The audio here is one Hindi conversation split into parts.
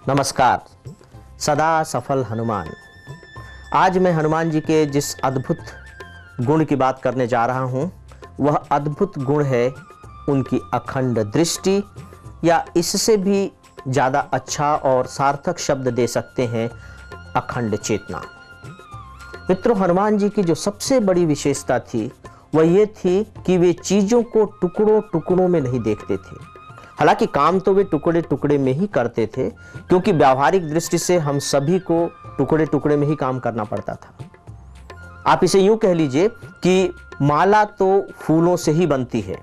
नमस्कार। सदा सफल हनुमान। आज मैं हनुमान जी के जिस अद्भुत गुण की बात करने जा रहा हूं, वह अद्भुत गुण है उनकी अखंड दृष्टि, या इससे भी ज़्यादा अच्छा और सार्थक शब्द दे सकते हैं अखंड चेतना। मित्रों, हनुमान जी की जो सबसे बड़ी विशेषता थी वह ये थी कि वे चीज़ों को टुकड़ों टुकड़ों में नहीं देखते थे। हालांकि काम तो वे टुकड़े टुकड़े में ही करते थे, क्योंकि व्यावहारिक दृष्टि से हम सभी को टुकड़े टुकड़े में ही काम करना पड़ता था। आप इसे यूं कह लीजिए कि माला तो फूलों से ही बनती है,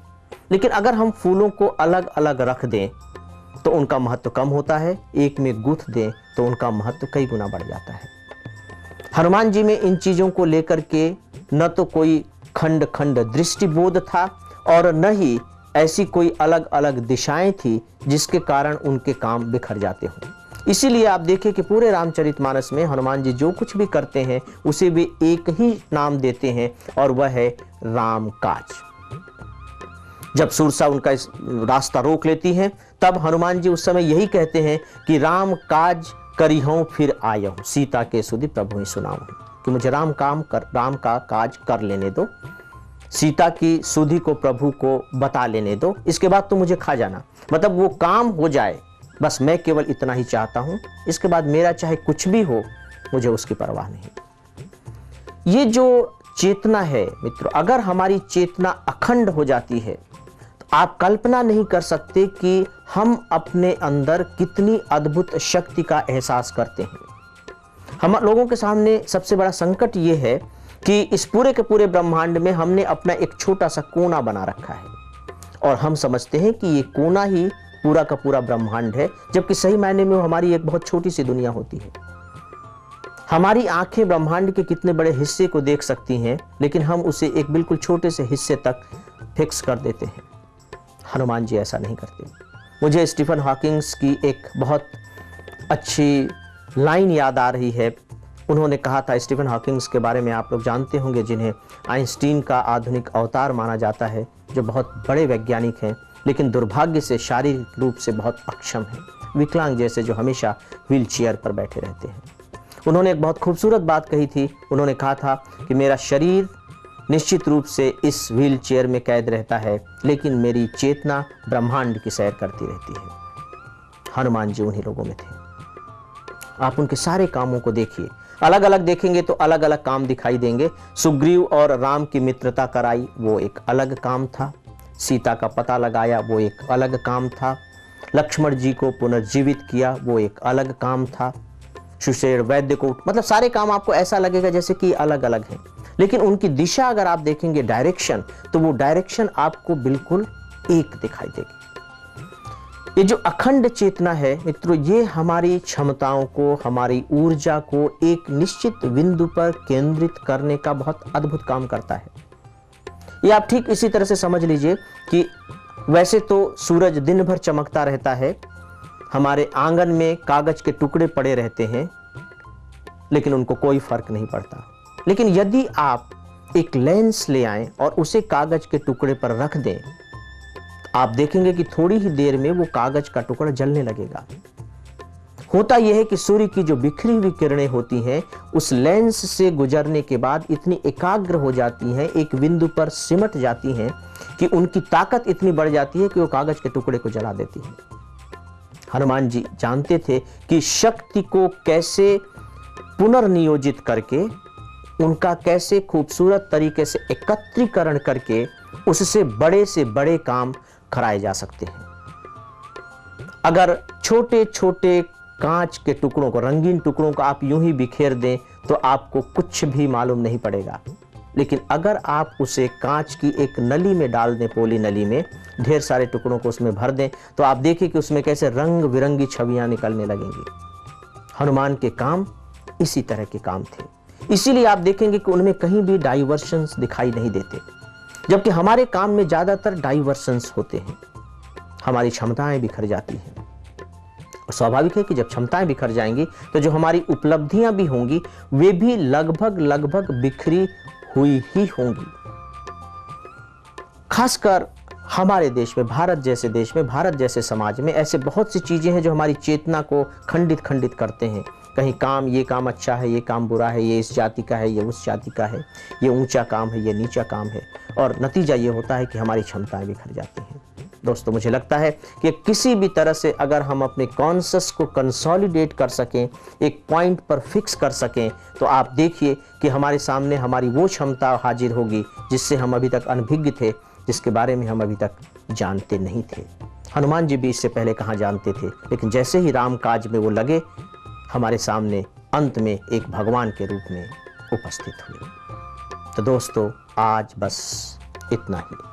लेकिन अगर हम फूलों को अलग अलग रख दें तो उनका महत्व कम होता है, एक में गुथ दें तो उनका महत्व कई गुना बढ़ जाता है। हनुमान जी में इन चीज़ों को लेकर के न तो कोई खंड खंड दृष्टिबोध था और न ही ऐसी कोई अलग अलग दिशाएं थी जिसके कारण उनके काम बिखर जाते हों। इसीलिए आप देखिए कि पूरे रामचरितमानस में हनुमान जी जो कुछ भी करते हैं उसे वे एक ही नाम देते हैं, और वह है राम काज। जब सुरसा उनका इस रास्ता रोक लेती है, तब हनुमान जी उस समय यही कहते हैं कि राम काज करिहूं फिर आयहूं, सीता के सुधि प्रभु ही सुनाऊं, कि मुझे राम का काज कर लेने दो, सीता की सुधि को प्रभु को बता लेने दो, इसके बाद तो मुझे खा जाना। मतलब वो काम हो जाए, बस मैं केवल इतना ही चाहता हूं, इसके बाद मेरा चाहे कुछ भी हो, मुझे उसकी परवाह नहीं। ये जो चेतना है मित्रों, अगर हमारी चेतना अखंड हो जाती है तो आप कल्पना नहीं कर सकते कि हम अपने अंदर कितनी अद्भुत शक्ति का एहसास करते हैं। हम लोगों के सामने सबसे बड़ा संकट ये है कि इस पूरे के पूरे ब्रह्मांड में हमने अपना एक छोटा सा कोना बना रखा है, और हम समझते हैं कि ये कोना ही पूरा का पूरा ब्रह्मांड है, जबकि सही मायने में वो हमारी एक बहुत छोटी सी दुनिया होती है। हमारी आंखें ब्रह्मांड के कितने बड़े हिस्से को देख सकती हैं, लेकिन हम उसे एक बिल्कुल छोटे से हिस्से तक फिक्स कर देते हैं। हनुमान जी ऐसा नहीं करते। मुझे स्टीफन हॉकिंग्स की एक बहुत अच्छी लाइन याद आ रही है। उन्होंने कहा था, स्टीफन हॉकिंग्स के बारे में आप लोग जानते होंगे, जिन्हें आइंस्टीन का आधुनिक अवतार माना जाता है, जो बहुत बड़े वैज्ञानिक हैं, लेकिन दुर्भाग्य से शारीरिक रूप से बहुत अक्षम हैं, विकलांग जैसे, जो हमेशा व्हील चेयर पर बैठे रहते हैं। उन्होंने एक बहुत खूबसूरत बात कही थी। उन्होंने कहा था कि मेरा शरीर निश्चित रूप से इस व्हील चेयर में कैद रहता है, लेकिन मेरी चेतना ब्रह्मांड की सैर करती रहती है। हनुमान जी उन्हीं लोगों में थे। आप उनके सारे कामों को देखिए, अलग अलग देखेंगे तो अलग अलग काम दिखाई देंगे। सुग्रीव और राम की मित्रता कराई, वो एक अलग काम था। सीता का पता लगाया, वो एक अलग काम था। लक्ष्मण जी को पुनर्जीवित किया, वो एक अलग काम था। सुषेण वैद्य को, मतलब सारे काम आपको ऐसा लगेगा जैसे कि अलग अलग हैं, लेकिन उनकी दिशा अगर आप देखेंगे, डायरेक्शन, तो वो डायरेक्शन आपको बिल्कुल एक दिखाई देगी। ये जो अखंड चेतना है मित्रों, ये हमारी क्षमताओं को, हमारी ऊर्जा को एक निश्चित बिंदु पर केंद्रित करने का बहुत अद्भुत काम करता है। ये आप ठीक इसी तरह से समझ लीजिए कि वैसे तो सूरज दिन भर चमकता रहता है, हमारे आंगन में कागज के टुकड़े पड़े रहते हैं, लेकिन उनको कोई फर्क नहीं पड़ता। लेकिन यदि आप एक लेंस ले आएं और उसे कागज के टुकड़े पर रख दें, आप देखेंगे कि थोड़ी ही देर में वो कागज का टुकड़ा जलने लगेगा। होता यह है कि सूर्य की जो बिखरी हुई किरणें होती हैं, उस लेंस से गुजरने के बाद इतनी एकाग्र हो जाती हैं, एक बिंदु पर सिमट जाती हैं कि उनकी ताकत इतनी बढ़ जाती है कि वो कागज के टुकड़े को जला देती है। हनुमान जी जानते थे कि शक्ति को कैसे पुनर्नियोजित करके, उनका कैसे खूबसूरत तरीके से एकत्रीकरण करके उससे बड़े से बड़े काम कराए जा सकते हैं। अगर छोटे छोटे कांच के टुकड़ों को, रंगीन टुकड़ों को आप यूं ही बिखेर दें तो आपको कुछ भी मालूम नहीं पड़ेगा, लेकिन अगर आप उसे कांच की एक नली में डाल दें, पोली नली में ढेर सारे टुकड़ों को उसमें भर दें, तो आप देखिए कि उसमें कैसे रंग बिरंगी छवियां निकलने लगेंगी। हनुमान के काम इसी तरह के काम थे। इसीलिए आप देखेंगे कि उनमें कहीं भी डाइवर्शंस दिखाई नहीं देते, जबकि हमारे काम में ज्यादातर डाइवर्शंस होते हैं। हमारी क्षमताएं बिखर जाती हैं, और स्वाभाविक है कि जब क्षमताएं बिखर जाएंगी तो जो हमारी उपलब्धियां भी होंगी वे भी लगभग बिखरी हुई ही होंगी। खासकर हमारे देश में, भारत जैसे देश में, भारत जैसे समाज में ऐसे बहुत सी चीज़ें हैं जो हमारी चेतना को खंडित खंडित करते हैं। कहीं काम, ये काम अच्छा है, ये काम बुरा है, ये इस जाति का है, ये उस जाति का है, ये ऊंचा काम है, ये नीचा काम है, और नतीजा ये होता है कि हमारी क्षमताएं बिखर जाती हैं। दोस्तों, मुझे लगता है कि किसी भी तरह से अगर हम अपने कॉन्शस को कंसोलिडेट कर सकें, एक पॉइंट पर फिक्स कर सकें, तो आप देखिए कि हमारे सामने हमारी वो क्षमता हाजिर होगी जिससे हम अभी तक अनभिज्ञ थे, जिसके बारे में हम अभी तक जानते नहीं थे। हनुमान जी भी इससे पहले कहाँ जानते थे, लेकिन जैसे ही राम काज में वो लगे, हमारे सामने अंत में एक भगवान के रूप में उपस्थित हुए। तो दोस्तों, आज बस इतना ही।